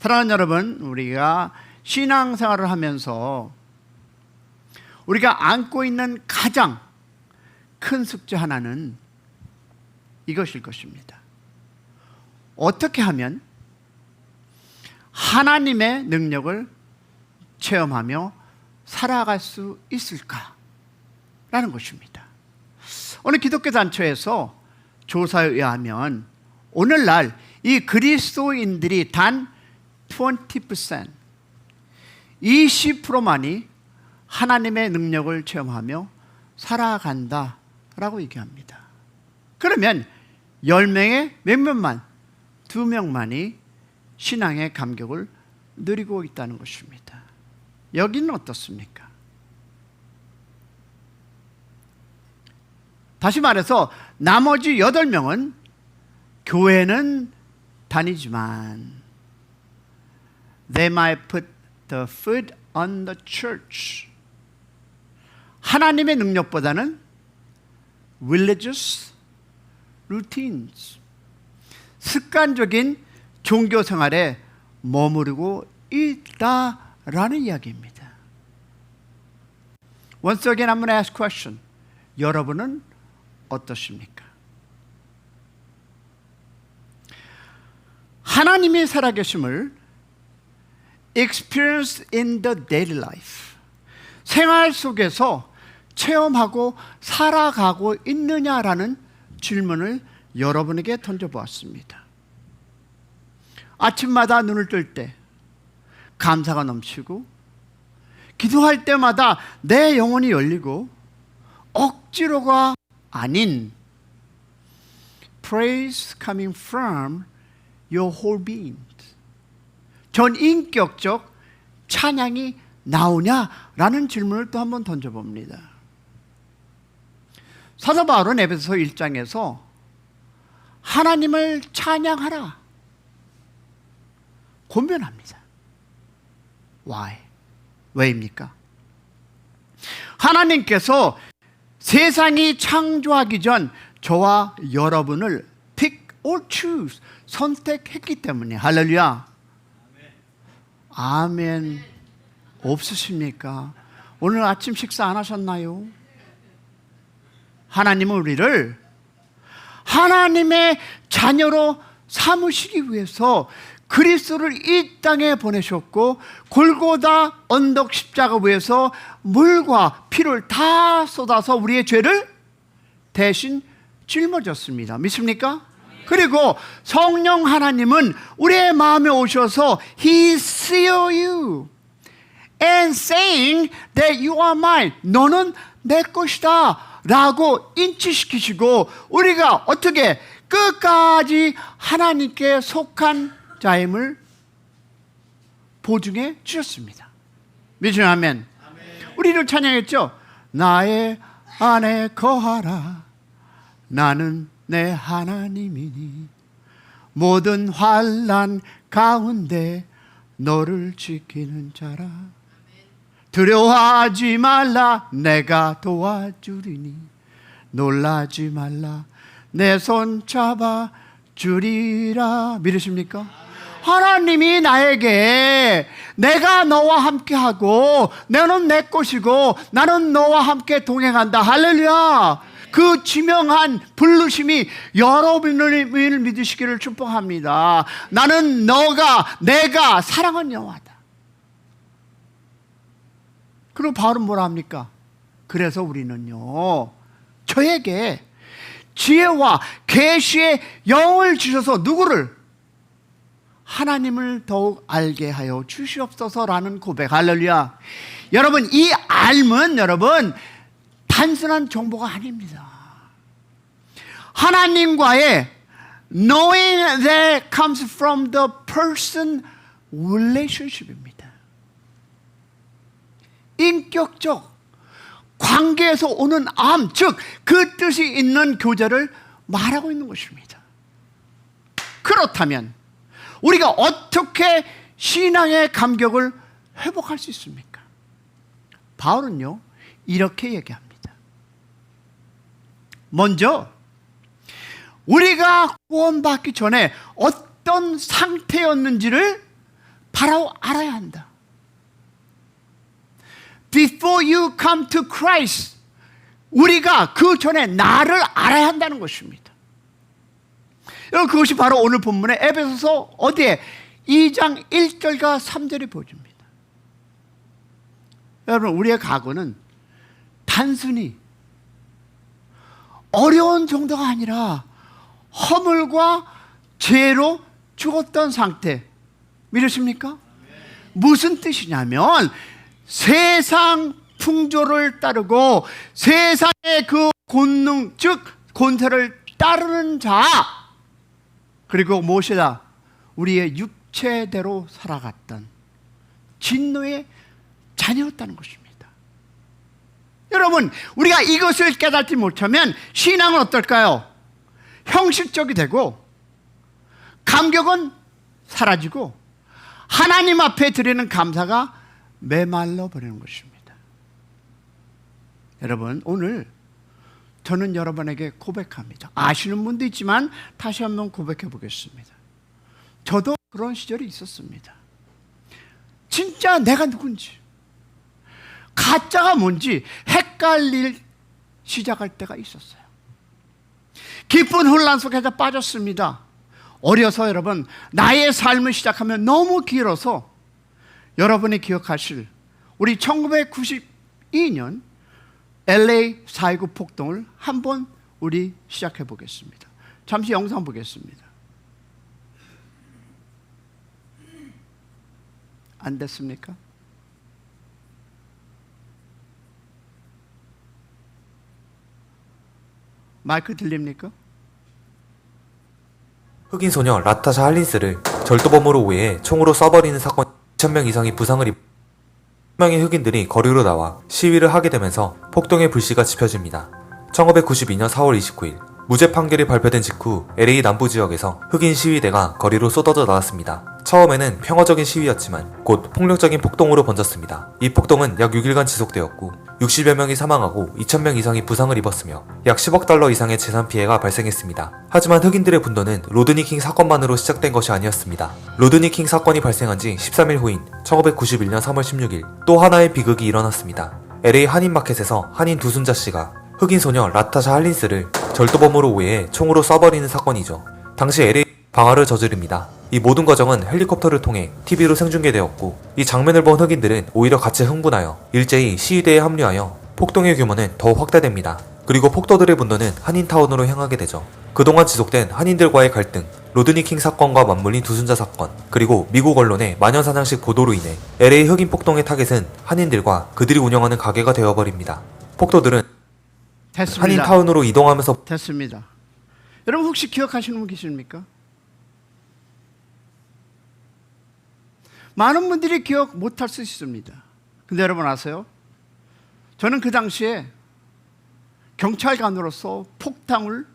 사랑하는 여러분, 우리가 신앙생활을 하면서 우리가 안고 있는 가장 큰 숙제 하나는 이것일 것입니다. 어떻게 하면 하나님의 능력을 체험하며 살아갈 수 있을까라는 것입니다. 오늘 기독교 단체에서 조사에 의하면 오늘날 이 그리스도인들이 단 20%, 20%만이 하나님의 능력을 체험하며 살아간다라고 얘기합니다. 그러면 10명의 몇몇만, 2명만이 신앙의 감격을 누리고 있다는 것입니다. 여기는 어떻습니까? 다시 말해서 나머지 8명은 교회는 다니지만 they might put the foot on the church. 하나님의 능력보다는 religious routines, 습관적인 종교 생활에 머무르고 있다라는 이야기입니다. Once again, I'm going to ask a question. 여러분은 어떠십니까? 하나님의 살아계심을 experience in the daily life, 생활 속에서 체험하고 살아가고 있느냐라는 질문을 여러분에게 던져보았습니다. 아침마다 눈을 뜰 때 감사가 넘치고, 기도할 때마다 내 영혼이 열리고, 억지로가 아닌 praise coming from your whole being, 전 인격적 찬양이 나오냐라는 질문을 또 한번 던져봅니다. 사도 바울은 에베소서 1장에서 하나님을 찬양하라 권면합니다. Why? 왜입니까? 하나님께서 세상이 창조하기 전 저와 여러분을 pick or choose, 선택했기 때문에. 할렐루야. 아멘. 없으십니까? 오늘 아침 식사 안 하셨나요? 하나님은 우리를 하나님의 자녀로 삼으시기 위해서 그리스도를 이 땅에 보내셨고, 골고다 언덕 십자가 위에서 물과 피를 다 쏟아서 우리의 죄를 대신 짊어졌습니다. 믿습니까? 그리고 성령 하나님은 우리의 마음에 오셔서 He seal you and saying that you are mine, 너는 내 것이다 라고 인치시키시고, 우리가 어떻게 끝까지 하나님께 속한 자임을 보증해 주셨습니다. 믿으시면 아멘. 우리를 찬양했죠. 나의 안에 거하라, 나는 내 하나님이니 모든 환난 가운데 너를 지키는 자라. 두려워하지 말라, 내가 도와주리니 놀라지 말라, 내 손 잡아 주리라. 믿으십니까? 하나님이 나에게 내가 너와 함께하고 너는 내 것이고 나는 너와 함께 동행한다. 할렐루야. 그 지명한 부르심이 여러분을 믿으시기를 축복합니다. 나는 내가 사랑하는 여호와다. 그리고 바울은 뭐라 합니까? 그래서 우리는요, 저에게 지혜와 계시의 영을 주셔서 누구를? 하나님을 더욱 알게 하여 주시옵소서라는 고백. 할렐루야. 여러분, 이 알은 여러분 단순한 정보가 아닙니다. 하나님과의 knowing that comes from the person relationship입니다. 인격적 관계에서 오는 암, 즉 그 뜻이 있는 교제를 말하고 있는 것입니다. 그렇다면 우리가 어떻게 신앙의 감격을 회복할 수 있습니까? 바울은요 이렇게 얘기합니다. 먼저 우리가 구원받기 전에 어떤 상태였는지를 바로 알아야 한다. Before you come to Christ, 우리가 그 전에 나를 알아야 한다는 것입니다. 여러분, 그것이 바로 오늘 본문의 에베소서 어디에? 2장 1절과 3절이 보여줍니다. 여러분, 우리의 과거는 단순히 어려운 정도가 아니라 허물과 죄로 죽었던 상태. 믿으십니까? 무슨 뜻이냐면 세상 풍조를 따르고 세상의 그 본능, 즉 권세를 따르는 자, 그리고 무엇이다? 우리의 육체대로 살아갔던 진노의 자녀였다는 것입니다. 여러분, 우리가 이것을 깨닫지 못하면 신앙은 어떨까요? 형식적이 되고 감격은 사라지고 하나님 앞에 드리는 감사가 메말라 버리는 것입니다. 여러분, 오늘 저는 여러분에게 고백합니다. 아시는 분도 있지만 다시 한번 고백해 보겠습니다. 저도 그런 시절이 있었습니다. 진짜 내가 누군지, 가짜가 뭔지 헷갈릴 시작할 때가 있었어요. 깊은 혼란 속에서 빠졌습니다. 어려서 여러분, 나의 삶을 시작하면 너무 길어서 여러분이 기억하실 우리 1992년 LA 4.19 폭동을 한번 우리 시작해 보겠습니다. 잠시 영상 보겠습니다. 안 됐습니까? 마이크 들립니까? 흑인 소녀 라타샤 할린스를 절도범으로 오해해 총으로 쏴버리는 사건. 2,000명 이상이 부상을 입. 수명의 흑인들이 거리로 나와 시위를 하게 되면서 폭동의 불씨가 지펴집니다. 1992년 4월 29일 무죄 판결이 발표된 직후 LA 남부 지역에서 흑인 시위대가 거리로 쏟아져 나왔습니다. 처음에는 평화적인 시위였지만 곧 폭력적인 폭동으로 번졌습니다. 이 폭동은 약 6일간 지속되었고 60여 명이 사망하고 2,000명 이상이 부상을 입었으며 약 10억 달러 이상의 재산 피해가 발생했습니다. 하지만 흑인들의 분노는 로드니 킹 사건만으로 시작된 것이 아니었습니다. 로드니 킹 사건이 발생한 지 13일 후인 1991년 3월 16일 또 하나의 비극이 일어났습니다. LA 한인마켓에서 한인 두순자 씨가 흑인 소녀 라타샤 할린스를 절도범으로 오해해 총으로 쏴버리는 사건이죠. 당시 LA 방화를 저지릅니다. 이 모든 과정은 헬리콥터를 통해 TV로 생중계되었고 이 장면을 본 흑인들은 오히려 같이 흥분하여 일제히 시위대에 합류하여 폭동의 규모는 더 확대됩니다. 그리고 폭도들의 분노는 한인타운으로 향하게 되죠. 그동안 지속된 한인들과의 갈등, 로드니 킹 사건과 맞물린 두순자 사건, 그리고 미국 언론의 만연사냥식 보도로 인해 LA 흑인 폭동의 타겟은 한인들과 그들이 운영하는 가게가 되어버립니다. 폭도들은 됐습니다. 한인타운으로 이동하면서 됐습니다. 여러분, 혹시 기억하시는 분 계십니까? 많은 분들이 기억 못할 수 있습니다. 근데 여러분 아세요? 저는 그 당시에 경찰관으로서 폭탄을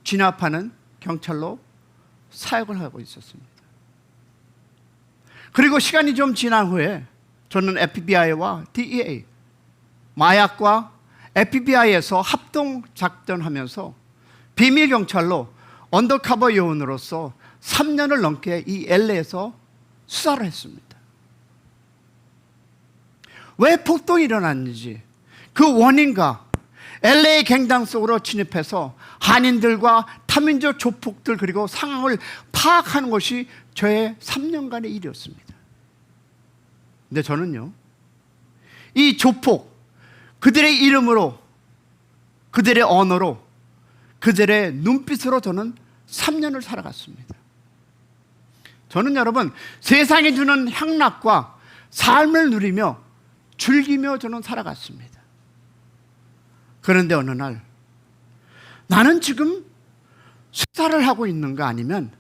진압하는 경찰로 사역을 하고 있었습니다. 그리고 시간이 좀 지난 후에 저는 FBI와 DEA, 마약과 FBI에서 합동 작전하면서 비밀 경찰로 언더커버 요원으로서 3년을 넘게 이 LA에서 수사를 했습니다. 왜 폭동이 일어났는지 그 원인과 LA 갱단 속으로 진입해서 한인들과 타민족 조폭들 그리고 상황을 파악하는 것이 저의 3년간의 일이었습니다. 근데 저는요, 이 조폭, 그들의 이름으로, 그들의 언어로, 그들의 눈빛으로 저는 3년을 살아갔습니다. 저는 여러분, 세상이 주는 향락과 삶을 누리며 즐기며 저는 살아갔습니다. 그런데 어느 날 나는 지금 수사를 하고 있는가 아니면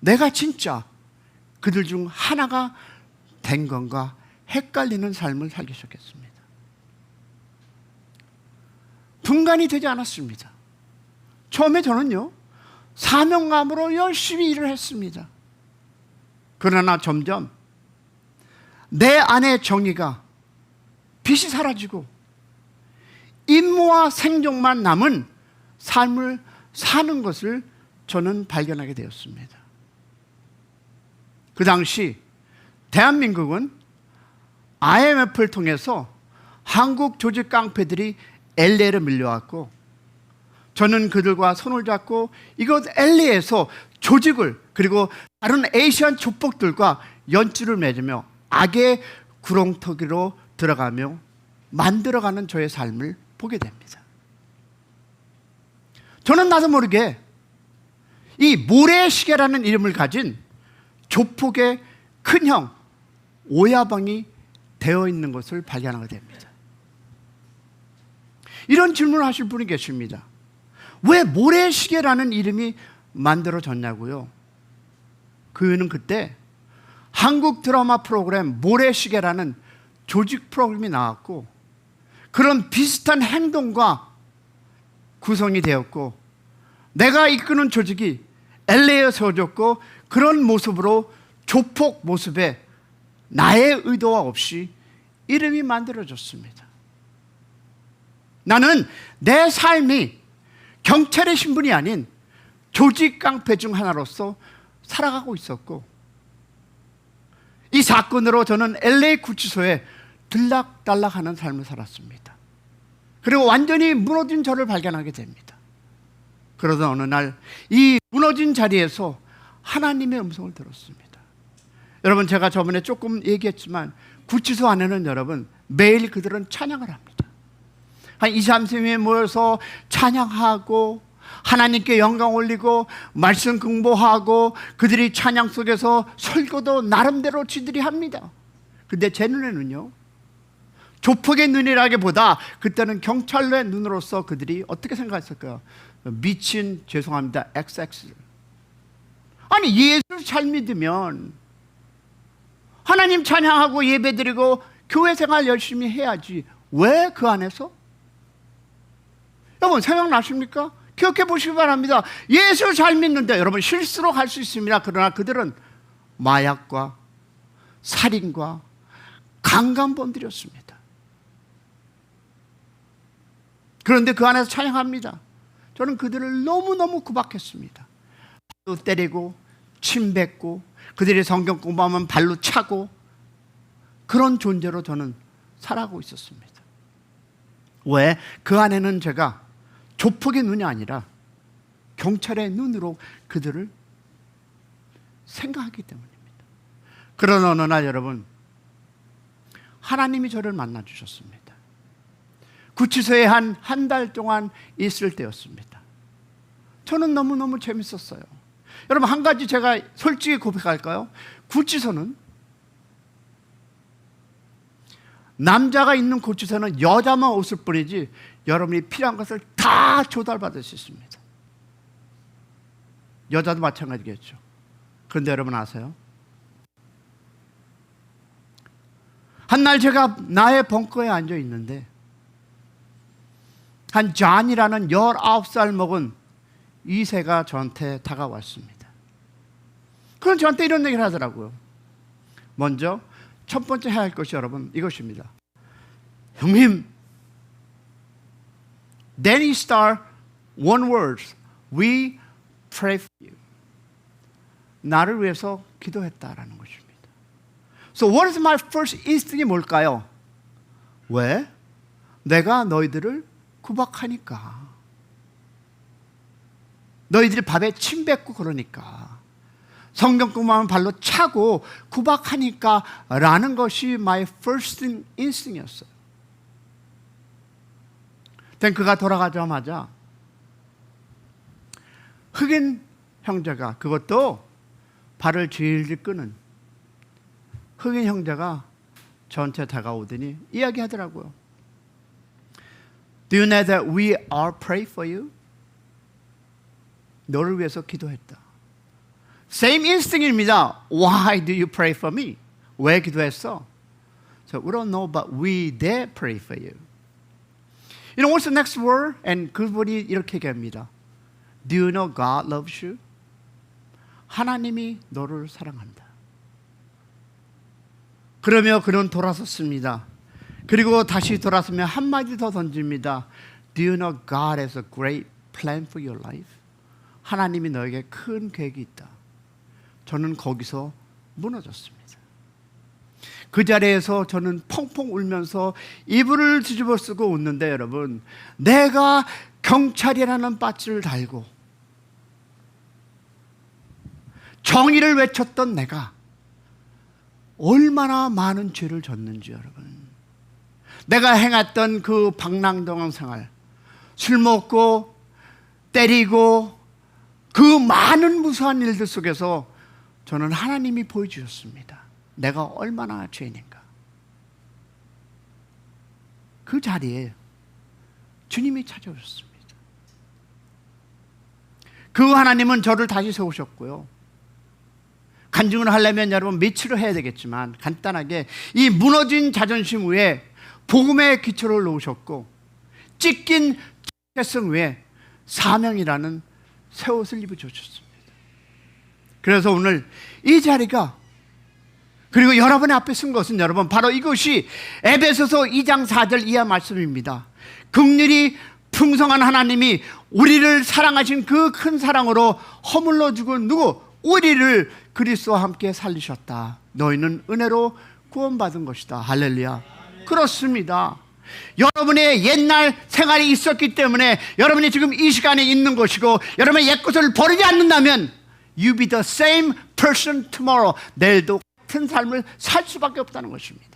내가 진짜 그들 중 하나가 된 건가 헷갈리는 삶을 살기 시작했습니다. 분간이 되지 않았습니다. 처음에 저는요, 사명감으로 열심히 일을 했습니다. 그러나 점점 내 안의 정의가 빛이 사라지고 임무와 생존만 남은 삶을 사는 것을 저는 발견하게 되었습니다. 그 당시 대한민국은 IMF를 통해서 한국 조직 깡패들이 LA를 밀려왔고, 저는 그들과 손을 잡고 이곳 LA에서 조직을, 그리고 다른 아시안 조폭들과 연줄을 맺으며 악의 구렁텅이로 들어가며 만들어가는 저의 삶을 보게 됩니다. 저는 나도 모르게 이 모래시계라는 이름을 가진 조폭의 큰형 오야방이 되어 있는 것을 발견하게 됩니다. 이런 질문을 하실 분이 계십니다. 왜 모래시계라는 이름이 만들어졌냐고요? 그 이유는 그때 한국 드라마 프로그램 모래시계라는 조직 프로그램이 나왔고, 그런 비슷한 행동과 구성이 되었고, 내가 이끄는 조직이 LA에 세워졌고, 그런 모습으로 조폭 모습에 나의 의도와 없이 이름이 만들어졌습니다. 나는 내 삶이 경찰의 신분이 아닌 조직 깡패 중 하나로서 살아가고 있었고, 이 사건으로 저는 LA 구치소에 들락달락하는 삶을 살았습니다. 그리고 완전히 무너진 저를 발견하게 됩니다. 그러던 어느 날 이 무너진 자리에서 하나님의 음성을 들었습니다. 여러분, 제가 저번에 조금 얘기했지만 구치소 안에는 여러분 매일 그들은 찬양을 합니다. 한 2, 30명이 모여서 찬양하고 하나님께 영광 올리고 말씀 공부하고 그들이 찬양 속에서 설교도 나름대로 지들이 합니다. 근데 제 눈에는요, 조폭의 눈이라기보다 그때는 경찰의 눈으로서 그들이 어떻게 생각했을까요? 미친, 죄송합니다, XX. 아니, 예수를 잘 믿으면 하나님 찬양하고 예배드리고 교회 생활 열심히 해야지 왜 그 안에서? 여러분 생각나십니까? 기억해 보시기 바랍니다. 예수를 잘 믿는데 여러분 실수로 할 수 있습니다. 그러나 그들은 마약과 살인과 강간범들이었습니다. 그런데 그 안에서 찬양합니다. 저는 그들을 너무너무 구박했습니다. 발로 때리고 침 뱉고 그들이 성경 공부하면 발로 차고, 그런 존재로 저는 살아가고 있었습니다. 왜? 그 안에는 제가 조폭의 눈이 아니라 경찰의 눈으로 그들을 생각하기 때문입니다. 그런 어느 날 여러분, 하나님이 저를 만나 주셨습니다. 구치소에 한 달 동안 있을 때였습니다. 저는 너무너무 재밌었어요. 여러분, 한 가지 제가 솔직히 고백할까요? 구치소는, 남자가 있는 구치소는 여자만 옷을 뿐이지 여러분이 필요한 것을 다 조달받을 수 있습니다. 여자도 마찬가지겠죠. 그런데 여러분 아세요? 한날 제가 나의 벙커에 앉아 있는데 한 존이라는 19살 먹은 2세가 저한테 다가왔습니다. 그럼 저한테 이런 얘기를 하더라고요. 먼저 첫 번째 해야 할 것이 여러분 이것입니다. 형님, then he start one word. We pray for you. 나를 위해서 기도했다라는 것입니다. So what is my first instinct이 뭘까요? 왜? 내가 너희들을 구박하니까. 너희들이 밥에 침 뱉고 그러니까. 성경 공부하면 발로 차고 구박하니까 라는 것이 my first instinct이었어요. 그가 돌아가자마자 흑인 형제가, 그것도 발을 질질 끄는 흑인 형제가 저한테 다가오더니 이야기하더라고요. Do you know that we are praying for you? 너를 위해서 기도했다. Same instinct입니다. Why do you pray for me? 왜 기도했어? So we don't know, but we did pray for you. You know what's the next word? And 그분이 이렇게 얘기합니다. Do you know God loves you? 하나님이 너를 사랑한다. 그러며 그는 돌아섰습니다. 그리고 다시 돌아서며 한마디 더 던집니다. Do you know God has a great plan for your life? 하나님이 너에게 큰 계획이 있다. 저는 거기서 무너졌습니다. 그 자리에서 저는 펑펑 울면서 이불을 뒤집어 쓰고 웃는데, 여러분, 내가 경찰이라는 배지를 달고 정의를 외쳤던 내가 얼마나 많은 죄를 졌는지, 여러분. 내가 행했던 그 방랑동안 생활, 술 먹고 때리고 그 많은 무수한 일들 속에서 저는 하나님이 보여주셨습니다. 내가 얼마나 죄인인가. 그 자리에 주님이 찾아오셨습니다. 그 하나님은 저를 다시 세우셨고요. 간증을 하려면 여러분 며칠을 해야 되겠지만, 간단하게 이 무너진 자존심 위에 복음의 기초를 놓으셨고, 찢긴 죄성 위에 사명이라는 새 옷을 입어주셨습니다. 그래서 오늘 이 자리가, 그리고 여러분의 앞에 쓴 것은, 여러분, 바로 이것이 에베소서 2장 4절 이하 말씀입니다. 긍휼이 풍성한 하나님이 우리를 사랑하신 그 큰 사랑으로 허물러 죽은 누구? 우리를 그리스도와 함께 살리셨다. 너희는 은혜로 구원받은 것이다. 할렐루야. 그렇습니다. 여러분의 옛날 생활이 있었기 때문에 여러분이 지금 이 시간에 있는 것이고, 여러분의 옛것을 버리지 않는다면 You be the same person tomorrow. 내일도 같은 삶을 살 수밖에 없다는 것입니다.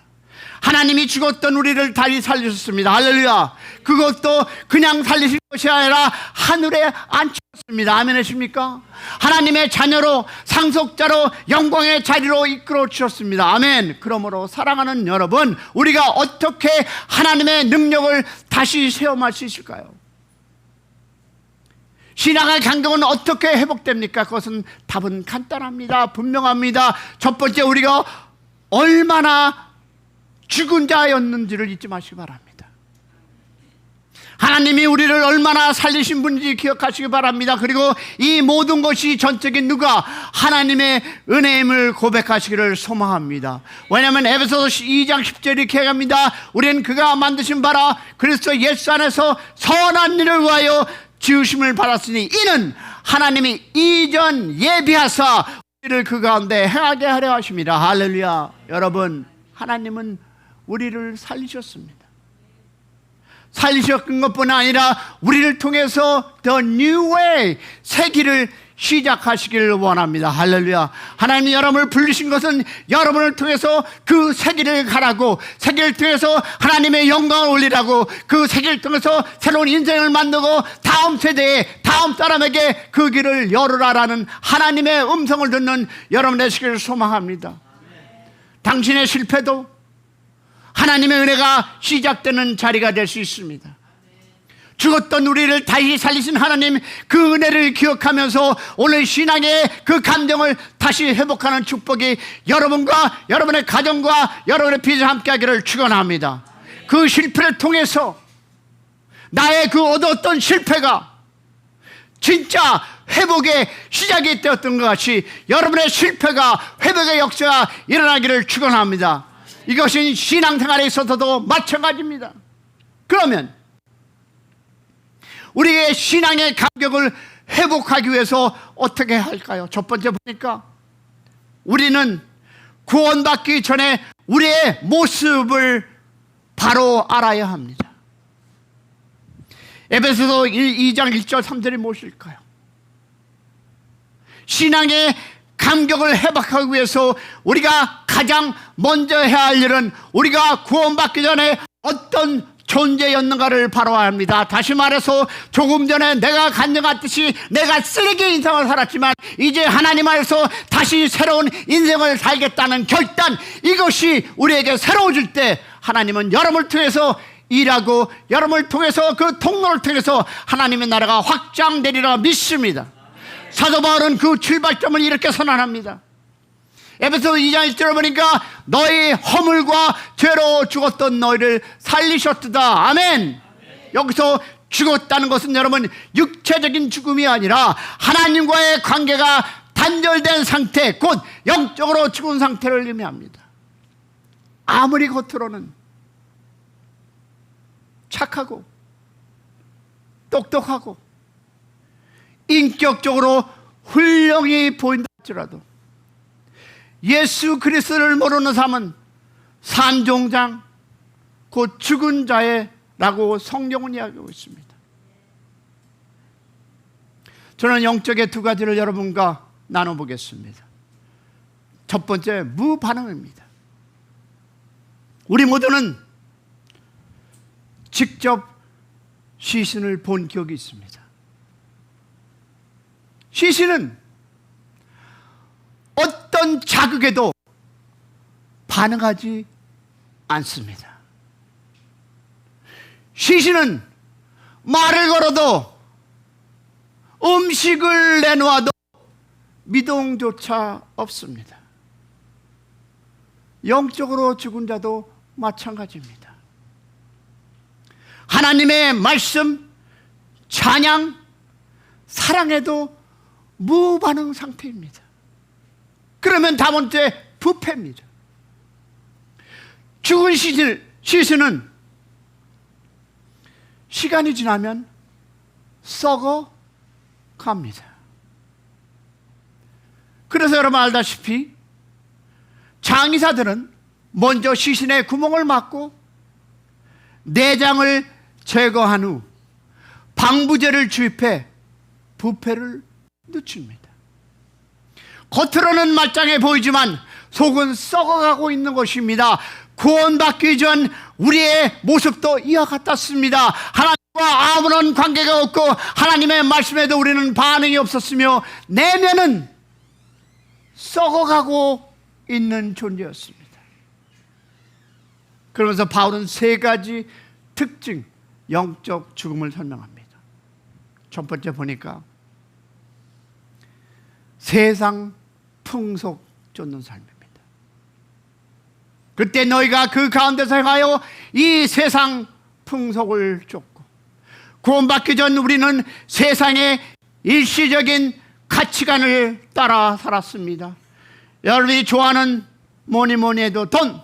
하나님이 죽었던 우리를 다시 살리셨습니다. 할렐루야. 그것도 그냥 살리신 것이 아니라 하늘에 앉혔습니다. 아멘 하십니까? 하나님의 자녀로, 상속자로, 영광의 자리로 이끌어 주셨습니다. 아멘. 그러므로 사랑하는 여러분, 우리가 어떻게 하나님의 능력을 다시 체험할 수 있을까요? 신앙의 간격은 어떻게 회복됩니까? 그것은 답은 간단합니다. 분명합니다. 첫 번째, 우리가 얼마나 죽은 자였는지를 잊지 마시기 바랍니다. 하나님이 우리를 얼마나 살리신 분인지 기억하시기 바랍니다. 그리고 이 모든 것이 전적인 누가? 하나님의 은혜임을 고백하시기를 소망합니다. 왜냐하면 에베소서 2장 10절이 이렇게 합니다. 우리는 그가 만드신 바라 그리스도 예수 안에서 선한 일을 위하여 지으심을 받았으니 이는 하나님이 이전 예비하사 우리를 그 가운데 행하게 하려 하십니다. 할렐루야. 여러분, 하나님은 우리를 살리셨습니다. 살리셨던 것뿐 아니라 우리를 통해서 The New Way, 새 길을 시작하시기를 원합니다. 할렐루야. 하나님이 여러분을 부르신 것은 여러분을 통해서 그 새 길을 가라고, 새 길을 통해서 하나님의 영광을 올리라고, 그 새 길을 통해서 새로운 인생을 만들고 다음 세대에, 다음 사람에게 그 길을 열으라라는 하나님의 음성을 듣는 여러분 되시기를 소망합니다. 당신의 실패도 하나님의 은혜가 시작되는 자리가 될 수 있습니다. 죽었던 우리를 다시 살리신 하나님, 그 은혜를 기억하면서 오늘 신앙의 그 감정을 다시 회복하는 축복이 여러분과 여러분의 가정과 여러분의 비전에 함께하기를 축원합니다. 그 실패를 통해서 나의 그 얻었던 실패가 진짜 회복의 시작이 되었던 것 같이 여러분의 실패가 회복의 역사가 일어나기를 축원합니다. 이것은 신앙생활에 있어서도 마찬가지입니다. 그러면 우리의 신앙의 감격을 회복하기 위해서 어떻게 할까요? 첫 번째 보니까 우리는 구원받기 전에 우리의 모습을 바로 알아야 합니다. 에베소서 2장 1절 3절이 무엇일까요? 신앙의 감격을 회복하기 위해서 우리가 가장 먼저 해야 할 일은 우리가 구원받기 전에 어떤 존재였는가를 바로 합니다. 다시 말해서 조금 전에 내가 간증했듯이 내가 쓰레기 인생을 살았지만 이제 하나님 안에서 다시 새로운 인생을 살겠다는 결단, 이것이 우리에게 새로워질 때 하나님은 여러분을 통해서 일하고 여러분을 통해서 그 통로를 통해서 하나님의 나라가 확장되리라 믿습니다. 사도 바울은 그 출발점을 이렇게 선언합니다. 에베소 2장 1절을 보니까 너희 허물과 죄로 죽었던 너희를 살리셨다. 아멘. 여기서 죽었다는 것은 여러분 육체적인 죽음이 아니라 하나님과의 관계가 단절된 상태, 곧 영적으로 죽은 상태를 의미합니다. 아무리 겉으로는 착하고 똑똑하고 인격적으로 훌륭히 보인다 할지라도 예수 그리스도를 모르는 삶은 산종장, 곧 죽은 자라고 성경은 이야기하고 있습니다. 저는 영적의 두 가지를 여러분과 나눠보겠습니다. 첫 번째, 무반응입니다. 우리 모두는 직접 시신을 본 기억이 있습니다. 시신은 어떤 자극에도 반응하지 않습니다. 시신은 말을 걸어도 음식을 내놓아도 미동조차 없습니다. 영적으로 죽은 자도 마찬가지입니다. 하나님의 말씀, 찬양, 사랑에도 무반응 상태입니다. 그러면 다음 번째, 부패입니다. 죽은 시신은 시간이 지나면 썩어 갑니다. 그래서 여러분 알다시피 장의사들은 먼저 시신에 구멍을 막고 내장을 제거한 후 방부제를 주입해 부패를 늦춥니다. 겉으로는 말짱해 보이지만 속은 썩어가고 있는 것입니다. 구원받기 전 우리의 모습도 이와 같았습니다. 하나님과 아무런 관계가 없고 하나님의 말씀에도 우리는 반응이 없었으며 내면은 썩어가고 있는 존재였습니다. 그러면서 바울은 세 가지 특징, 영적 죽음을 설명합니다. 첫 번째 보니까 세상 풍속 쫓는 삶입니다. 그때 너희가 그 가운데서 행하여 이 세상 풍속을 쫓고, 구원받기 전 우리는 세상의 일시적인 가치관을 따라 살았습니다. 여러분이 좋아하는 뭐니 해도 돈,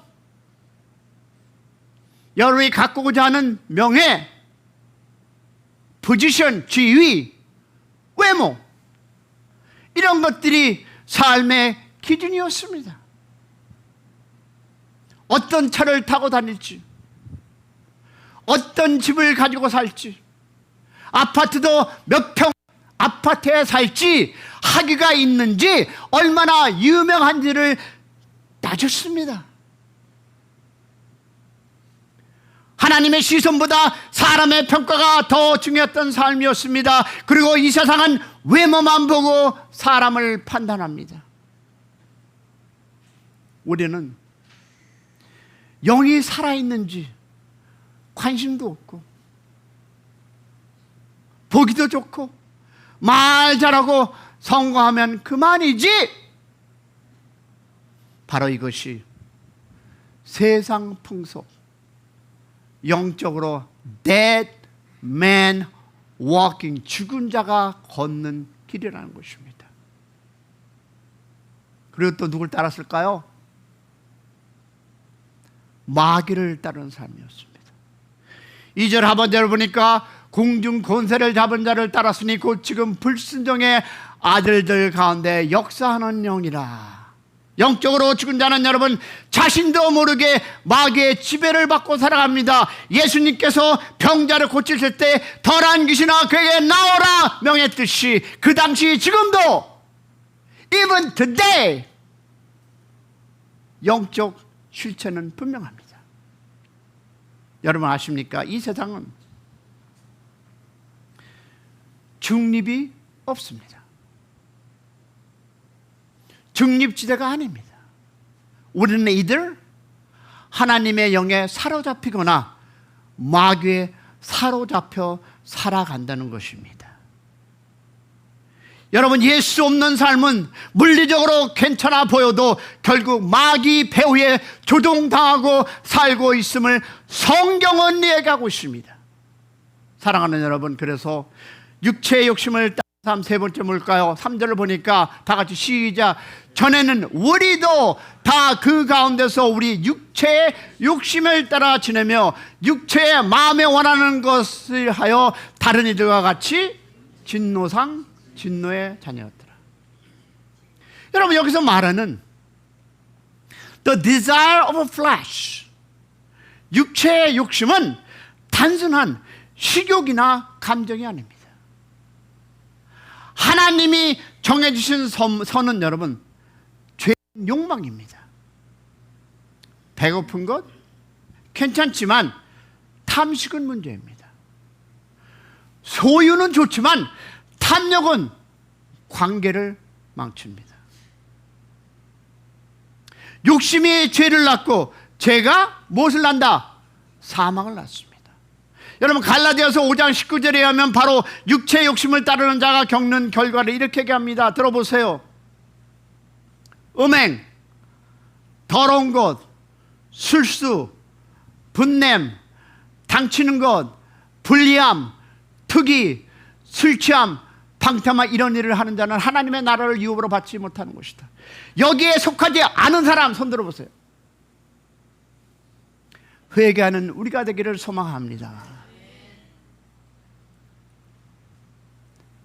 여러분이 갖고자 하는 명예, 포지션, 지위, 외모, 이런 것들이 삶의 기준이었습니다. 어떤 차를 타고 다닐지, 어떤 집을 가지고 살지, 아파트도 몇 평 아파트에 살지, 학위가 있는지, 얼마나 유명한지를 따졌습니다. 하나님의 시선보다 사람의 평가가 더 중요했던 삶이었습니다. 그리고 이 세상은 외모만 보고 사람을 판단합니다. 우리는 영이 살아있는지 관심도 없고, 보기도 좋고 말 잘하고 성공하면 그만이지. 바로 이것이 세상 풍속, 영적으로 dead man walking, 죽은 자가 걷는 길이라는 것입니다. 그리고 또 누굴 따랐을까요? 마귀를 따르는 삶이었습니다. 2절 하반절을 보니까 궁중 권세를 잡은 자를 따랐으니 곧 지금 불순종의 아들들 가운데 역사하는 영이라. 영적으로 죽은 자는 여러분 자신도 모르게 마귀의 지배를 받고 살아갑니다. 예수님께서 병자를 고치실 때 덜한 귀신아 그에게 나오라 명했듯이 그 당시 지금도 even today 영적 실체는 분명합니다. 여러분 아십니까? 이 세상은 중립이 없습니다. 중립지대가 아닙니다. 우리는 이들 하나님의 영에 사로잡히거나 마귀에 사로잡혀 살아간다는 것입니다. 여러분 예수 없는 삶은 물리적으로 괜찮아 보여도 결국 마귀 배후에 조종당하고 살고 있음을 성경은 얘기하고 있습니다. 사랑하는 여러분, 그래서 육체의 욕심을 따른 삶 세 번째 뭘까요? 3절을 보니까 다 같이 시작. 전에는 우리도 다 그 가운데서 우리 육체의 욕심을 따라 지내며 육체의 마음에 원하는 것을 하여 다른 이들과 같이 진노의 자녀였더라. 여러분 여기서 말하는 The desire of flesh. 육체의 욕심은 단순한 식욕이나 감정이 아닙니다. 하나님이 정해주신 선은 여러분, 죄의 욕망입니다. 배고픈 것 괜찮지만 탐식은 문제입니다. 소유는 좋지만 탐욕은 관계를 망칩니다. 욕심이 죄를 낳고 죄가 무엇을 낳는다? 사망을 낳습니다. 여러분 갈라디아서 5장 19절에 하면 바로 육체의 욕심을 따르는 자가 겪는 결과를 이렇게 얘기합니다. 들어보세요. 음행, 더러운 것, 술수, 분냄, 당치는 것, 불리함, 특이, 술 취함, 방탕한 이런 일을 하는 자는 하나님의 나라를 유업으로 받지 못하는 것이다. 여기에 속하지 않은 사람 손 들어보세요. 회개하는 우리가 되기를 소망합니다.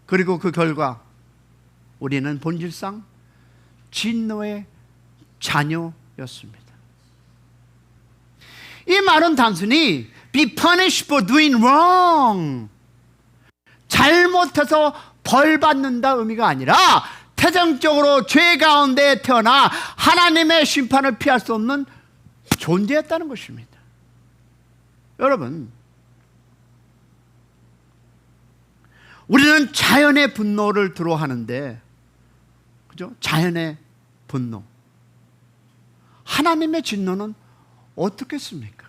그리고 그 결과 우리는 본질상 진노의 자녀였습니다. 이 말은 단순히 be punished for doing wrong, 잘못해서 벌 받는다 의미가 아니라 태생적으로 죄 가운데 태어나 하나님의 심판을 피할 수 없는 존재였다는 것입니다. 여러분, 우리는 자연의 분노를 두려워하는데, 그죠? 자연의 분노. 하나님의 진노는 어떻겠습니까?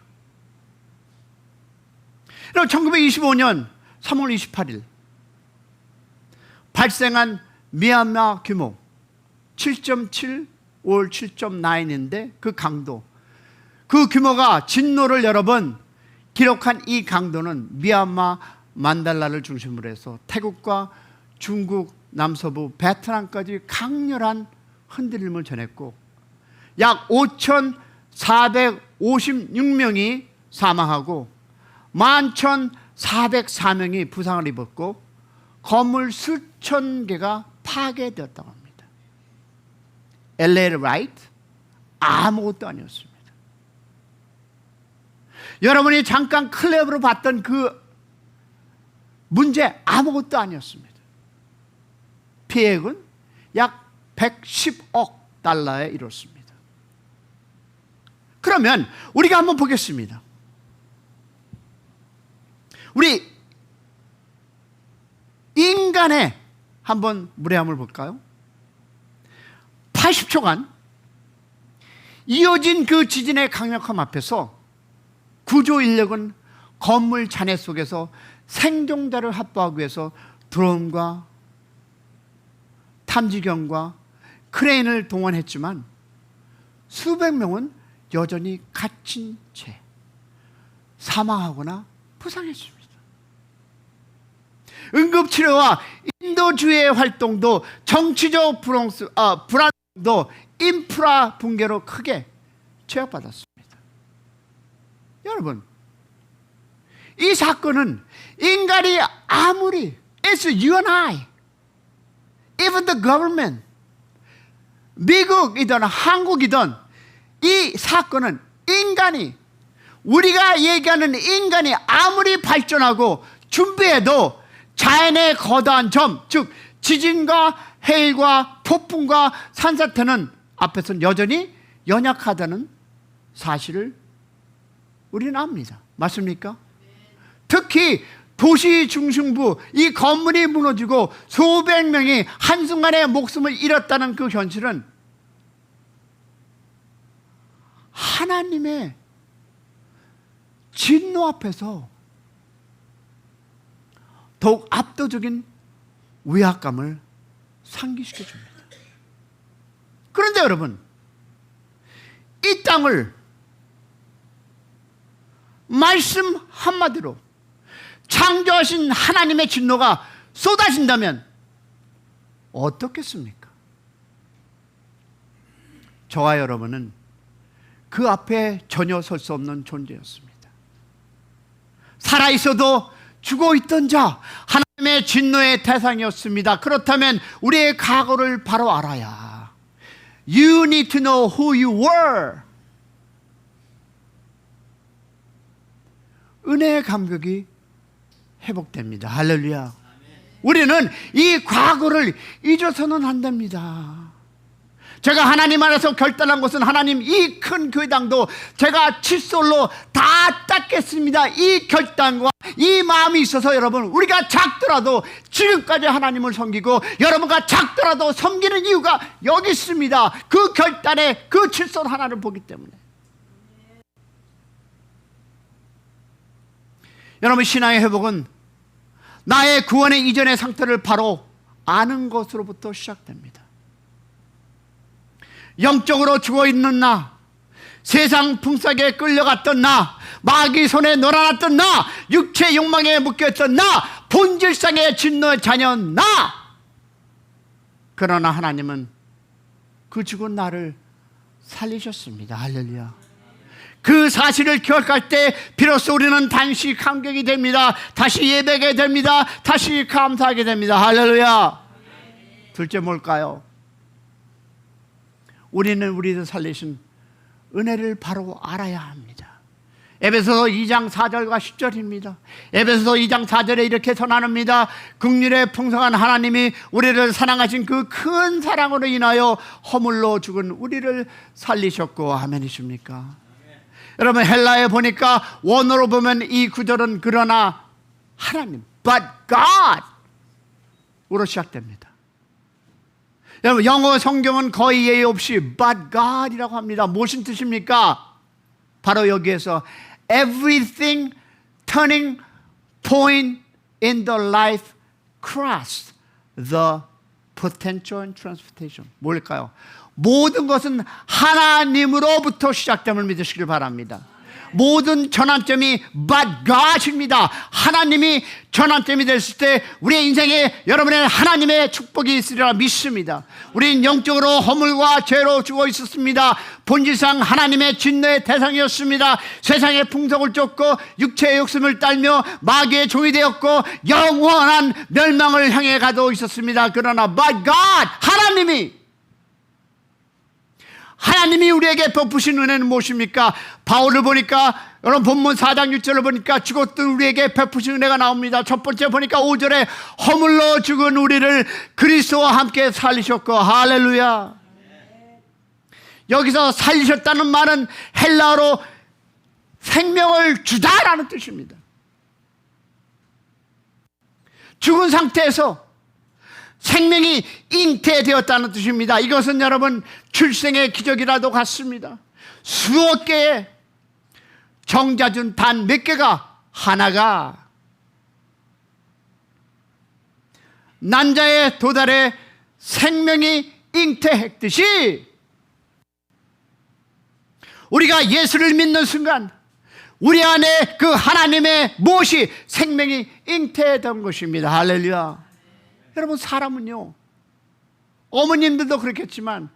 여러분, 1925년 3월 28일 발생한 미얀마 규모 7.7, 5월 7.9인데 그 강도, 그 규모가 진노를 여러 번 기록한 이 강도는 미얀마 만달라를 중심으로 해서 태국과 중국, 남서부, 베트남까지 강렬한 흔들림을 전했고 약 5,456명이 사망하고 11,404명이 부상을 입었고 건물 수천 개가 파괴되었다고 합니다. LA 라이트 아무것도 아니었습니다. 여러분이 잠깐 클랩으로 봤던 그 문제 아무것도 아니었습니다. 피해액은 약 110억 달러에 이뤘습니다. 그러면 우리가 한번 보겠습니다. 우리 인간의 한번 무례함을 볼까요? 80초간 이어진 그 지진의 강력함 앞에서 구조 인력은 건물 잔해 속에서 생존자를 확보하기 위해서 드론과 탐지경과 크레인을 동원했지만 수백 명은 여전히 갇힌 채 사망하거나 부상했습니다. 응급치료와 인도주의 활동도 정치적 불안도 인프라 붕괴로 크게 제약받았습니다. 여러분, 이 사건은 인간이 아무리 It's you and I, even the government, 미국이든 한국이든 이 사건은 인간이, 우리가 얘기하는 인간이 아무리 발전하고 준비해도 자연의 거대한 점, 즉 지진과 해일과 폭풍과 산사태는 앞에서는 여전히 연약하다는 사실을 우리는 압니다. 맞습니까? 특히 도시 중심부 이 건물이 무너지고 수백 명이 한순간에 목숨을 잃었다는 그 현실은 하나님의 진노 앞에서 더욱 압도적인 위압감을 상기시켜 줍니다. 그런데 여러분, 이 땅을 말씀 한마디로 창조하신 하나님의 진노가 쏟아진다면 어떻겠습니까? 저와 여러분은 그 앞에 전혀 설 수 없는 존재였습니다. 살아있어도 죽어있던 자, 하나님의 진노의 대상이었습니다. 그렇다면 우리의 과거를 바로 알아야 You need to know who you were. 은혜의 감격이 회복됩니다. 할렐루야. 우리는 이 과거를 잊어서는 안 됩니다. 제가 하나님 안에서 결단한 것은 하나님 이 큰 교회당도 제가 칫솔로 다 닦겠습니다. 이 결단과 이 마음이 있어서 여러분, 우리가 작더라도 지금까지 하나님을 섬기고 여러분과 작더라도 섬기는 이유가 여기 있습니다. 그 결단에 그 칫솔 하나를 보기 때문에. 여러분, 신앙의 회복은 나의 구원의 이전의 상태를 바로 아는 것으로부터 시작됩니다. 영적으로 죽어있는 나, 세상 풍속에 끌려갔던 나, 마귀 손에 놀아났던 나, 육체 욕망에 묶여있던 나, 본질상의 진노의 자녀 나. 그러나 하나님은 그 죽은 나를 살리셨습니다. 할렐루야. 그 사실을 기억할 때 비로소 우리는 다시 감격이 됩니다. 다시 예배하게 됩니다. 다시 감사하게 됩니다. 할렐루야. 둘째 뭘까요? 우리는 우리를 살리신 은혜를 바로 알아야 합니다. 에베소서 2장 4절과 10절입니다. 에베소서 2장 4절에 이렇게 전하합니다. 긍휼의 풍성한 하나님이 우리를 사랑하신 그 큰 사랑으로 인하여 허물로 죽은 우리를 살리셨고. 아멘이십니까? 여러분, 헬라에 보니까 원어로 보면 이 구절은 그러나 하나님, but God 으로 시작됩니다. 여러분, 영어 성경은 거의 예의 없이 but God이라고 합니다. 무슨 뜻입니까? 바로 여기에서 everything turning point in the life Christ, the potential and transportation. 뭘까요? 모든 것은 하나님으로부터 시작됨을 믿으시길 바랍니다. 모든 전환점이 but God입니다. 하나님이 전환점이 됐을 때 우리의 인생에 여러분의 하나님의 축복이 있으리라 믿습니다. 우리는 영적으로 허물과 죄로 죽어 있었습니다. 본질상 하나님의 진노의 대상이었습니다. 세상의 풍속을 쫓고 육체의 욕심을 딸며 마귀의 종이 되었고 영원한 멸망을 향해 가도 있었습니다. 그러나 but God, 하나님이 우리에게 베푸신 은혜는 무엇입니까? 바울을 보니까, 여러분 본문 4장 6절을 보니까 죽었던 우리에게 베푸신 은혜가 나옵니다. 첫 번째 보니까 5절에 허물로 죽은 우리를 그리스도와 함께 살리셨고. 할렐루야. 여기서 살리셨다는 말은 헬라어로 생명을 주다라는 뜻입니다. 죽은 상태에서 생명이 잉태되었다는 뜻입니다. 이것은 여러분 출생의 기적이라도 같습니다. 수억 개의 정자 중 단 몇 개가 하나가 난자의 도달에 생명이 잉태했듯이 우리가 예수를 믿는 순간 우리 안에 그 하나님의 무엇이 생명이 잉태된 것입니다. 할렐루야. 여러분, 사람은요, 어머님들도 그렇겠지만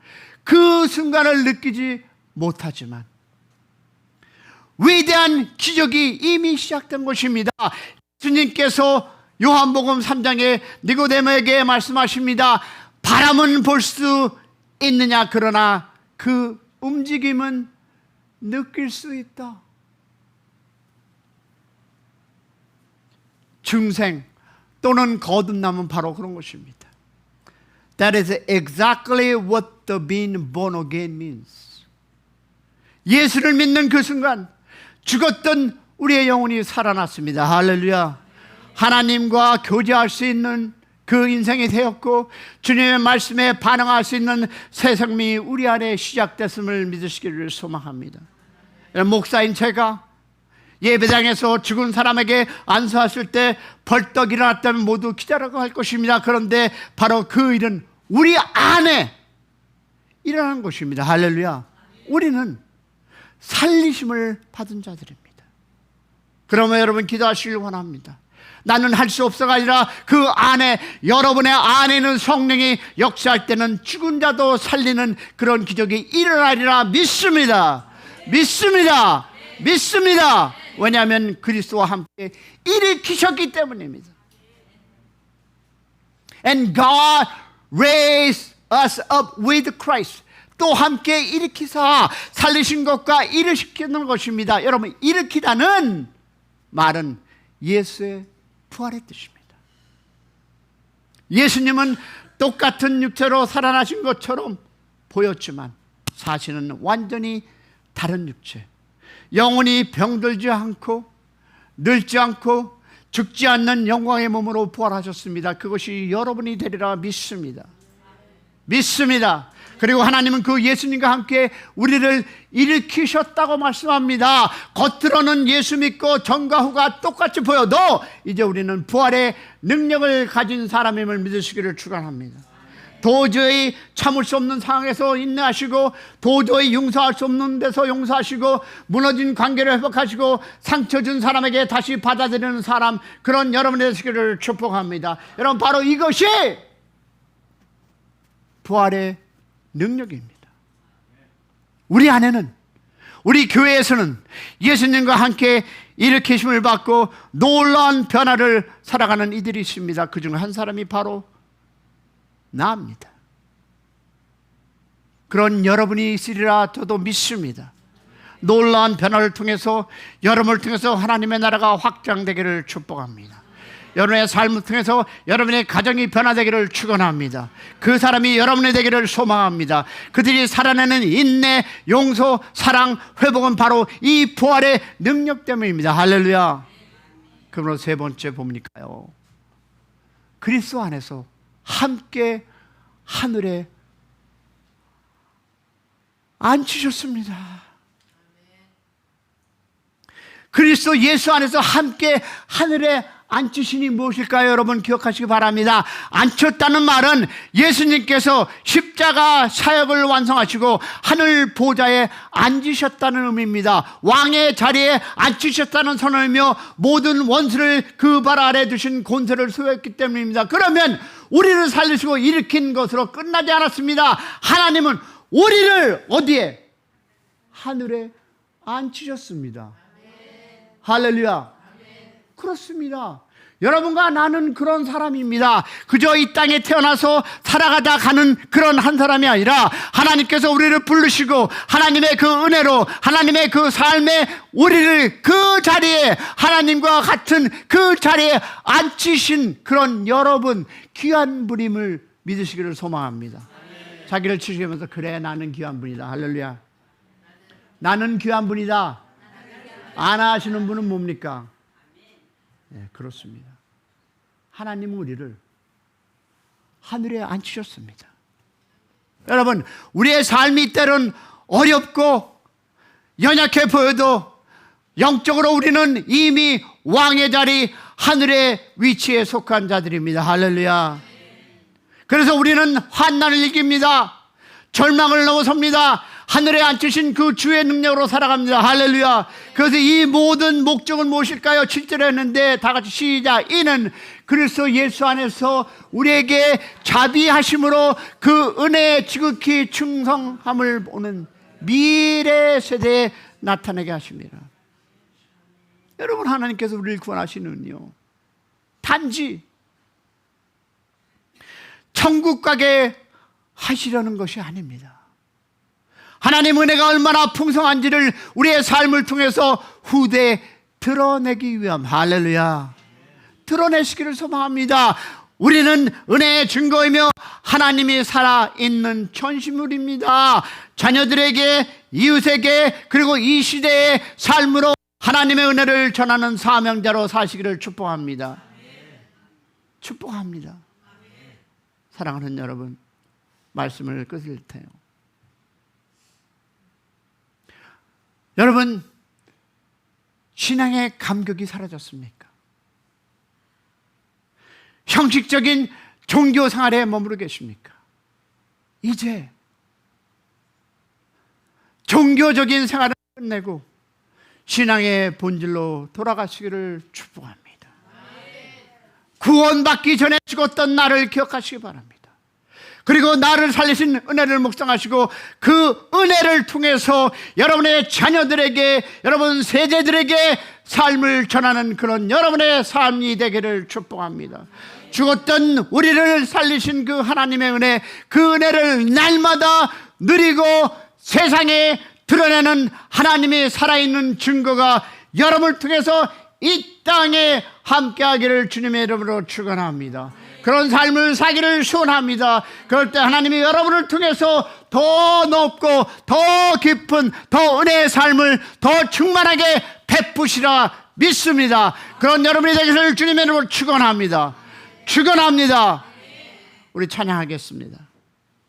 그 순간을 느끼지 못하지만 위대한 기적이 이미 시작된 것입니다. 주님께서 요한복음 3장에 니고데모에게 말씀하십니다. 바람은 볼 수 있느냐, 그러나 그 움직임은 느낄 수 있다. 중생 또는 거듭남은 바로 그런 것입니다. That is exactly what the being born again means. 예수를 믿는 그 순간 죽었던 우리의 영혼이 살아났습니다. 할렐루야. 하나님과 교제할 수 있는 그 인생이 되었고 주님의 말씀에 반응할 수 있는 새 생명이 우리 안에 시작됐음을 믿으시기를 소망합니다. 목사인 제가 예배당에서 죽은 사람에게 안수했을 때 벌떡 일어났다면 모두 기다라고 할 것입니다. 그런데 바로 그 일은 우리 안에 일어난 것입니다. 할렐루야. 우리는 살리심을 받은 자들입니다. 그러면 여러분 기도하시길 원합니다. 나는 할 수 없어가 아니라 그 안에, 여러분의 안에는 성령이 역사할 때는 죽은 자도 살리는 그런 기적이 일어나리라 믿습니다. 믿습니다. 믿습니다. 왜냐하면 그리스도와 함께 일으키셨기 때문입니다. And God raised us up with Christ. 또 함께 일으키사 살리신 것과 일으키는 것입니다. 여러분, 일으키다는 말은 예수의 부활의 뜻입니다. 예수님은 똑같은 육체로 살아나신 것처럼 보였지만 사실은 완전히 다른 육체, 영원히 병들지 않고 늙지 않고 죽지 않는 영광의 몸으로 부활하셨습니다. 그것이 여러분이 되리라 믿습니다. 믿습니다. 그리고 하나님은 그 예수님과 함께 우리를 일으키셨다고 말씀합니다. 겉으로는 예수 믿고 전과 후가 똑같이 보여도 이제 우리는 부활의 능력을 가진 사람임을 믿으시기를 축원합니다. 도저히 참을 수 없는 상황에서 인내하시고, 도저히 용서할 수 없는 데서 용서하시고, 무너진 관계를 회복하시고, 상처 준 사람에게 다시 받아들이는 사람, 그런 여러분의 되시기를 축복합니다. 여러분, 바로 이것이 부활의 능력입니다. 우리 안에는, 우리 교회에서는 예수님과 함께 일으키심을 받고 놀라운 변화를 살아가는 이들이 있습니다. 그중 한 사람이 바로 나입니다. 그런 여러분이 있으리라 저도 믿습니다. 놀라운 변화를 통해서, 여러분을 통해서 하나님의 나라가 확장되기를 축복합니다. 여러분의 삶을 통해서 여러분의 가정이 변화되기를 축원합니다. 그 사람이 여러분이 되기를 소망합니다. 그들이 살아내는 인내, 용서, 사랑, 회복은 바로 이 부활의 능력 때문입니다. 할렐루야. 그러므로 세 번째 뭡니까요? 그리스도 안에서 함께 하늘에 앉히셨습니다. 그리스도 예수 안에서 함께 하늘에 앉히시니 무엇일까요? 여러분 기억하시기 바랍니다. 앉혔다는 말은 예수님께서 십자가 사역을 완성하시고 하늘 보좌에 앉으셨다는 의미입니다. 왕의 자리에 앉으셨다는 선언이며 모든 원수를 그 발 아래 두신 권세를 소유했기 때문입니다. 그러면 우리를 살리시고 일으킨 것으로 끝나지 않았습니다. 하나님은 우리를 어디에? 하늘에 앉히셨습니다. 할렐루야. 그렇습니다. 여러분과 나는 그런 사람입니다. 그저 이 땅에 태어나서 살아가다 가는 그런 한 사람이 아니라 하나님께서 우리를 부르시고 하나님의 그 은혜로, 하나님의 그 삶에 우리를 그 자리에, 하나님과 같은 그 자리에 앉히신 그런 여러분, 귀한 분임을 믿으시기를 소망합니다. 자기를 치시면서 그래, 나는 귀한 분이다. 할렐루야. 나는 귀한 분이다. 안 하시는 분은 뭡니까? 네, 그렇습니다. 하나님은 우리를 하늘에 앉히셨습니다. 여러분, 우리의 삶이 때론 어렵고 연약해 보여도 영적으로 우리는 이미 왕의 자리, 하늘의 위치에 속한 자들입니다. 할렐루야. 그래서 우리는 환난을 이깁니다. 절망을 넘어섭니다. 하늘에 앉으신 그 주의 능력으로 살아갑니다. 할렐루야. 그래서 이 모든 목적은 무엇일까요? 7절에 했는데 다 같이 시작. 이는 그리스도 예수 안에서 우리에게 자비하심으로 그 은혜의 지극히 충성함을 보는 미래 세대에 나타나게 하십니다. 여러분, 하나님께서 우리를 구원하시는요, 단지 천국 가게 하시려는 것이 아닙니다. 하나님 은혜가 얼마나 풍성한지를 우리의 삶을 통해서 후대에 드러내기 위함. 할렐루야. 드러내시기를 소망합니다. 우리는 은혜의 증거이며 하나님이 살아있는 전시물입니다. 자녀들에게, 이웃에게, 그리고 이 시대의 삶으로 하나님의 은혜를 전하는 사명자로 사시기를 축복합니다. 축복합니다. 사랑하는 여러분, 말씀을 끝을 테요. 여러분, 신앙의 감격이 사라졌습니까? 형식적인 종교 생활에 머무르 계십니까? 이제 종교적인 생활을 끝내고 신앙의 본질로 돌아가시기를 축복합니다. 구원받기 전에 죽었던 나를 기억하시기 바랍니다. 그리고 나를 살리신 은혜를 묵상하시고 그 은혜를 통해서 여러분의 자녀들에게, 여러분 세대들에게 삶을 전하는 그런 여러분의 삶이 되기를 축복합니다. 죽었던 우리를 살리신 그 하나님의 은혜, 그 은혜를 날마다 누리고 세상에 드러내는 하나님의 살아있는 증거가 여러분을 통해서 이 땅에 함께하기를 주님의 이름으로 축원합니다. 그런 삶을 사기를 소원합니다. 그럴 때 하나님이 여러분을 통해서 더 높고 더 깊은 더 은혜의 삶을 더 충만하게 베푸시라 믿습니다. 그런 여러분이 되기를 주님의 이름으로 축원합니다. 축원합니다. 우리 찬양하겠습니다.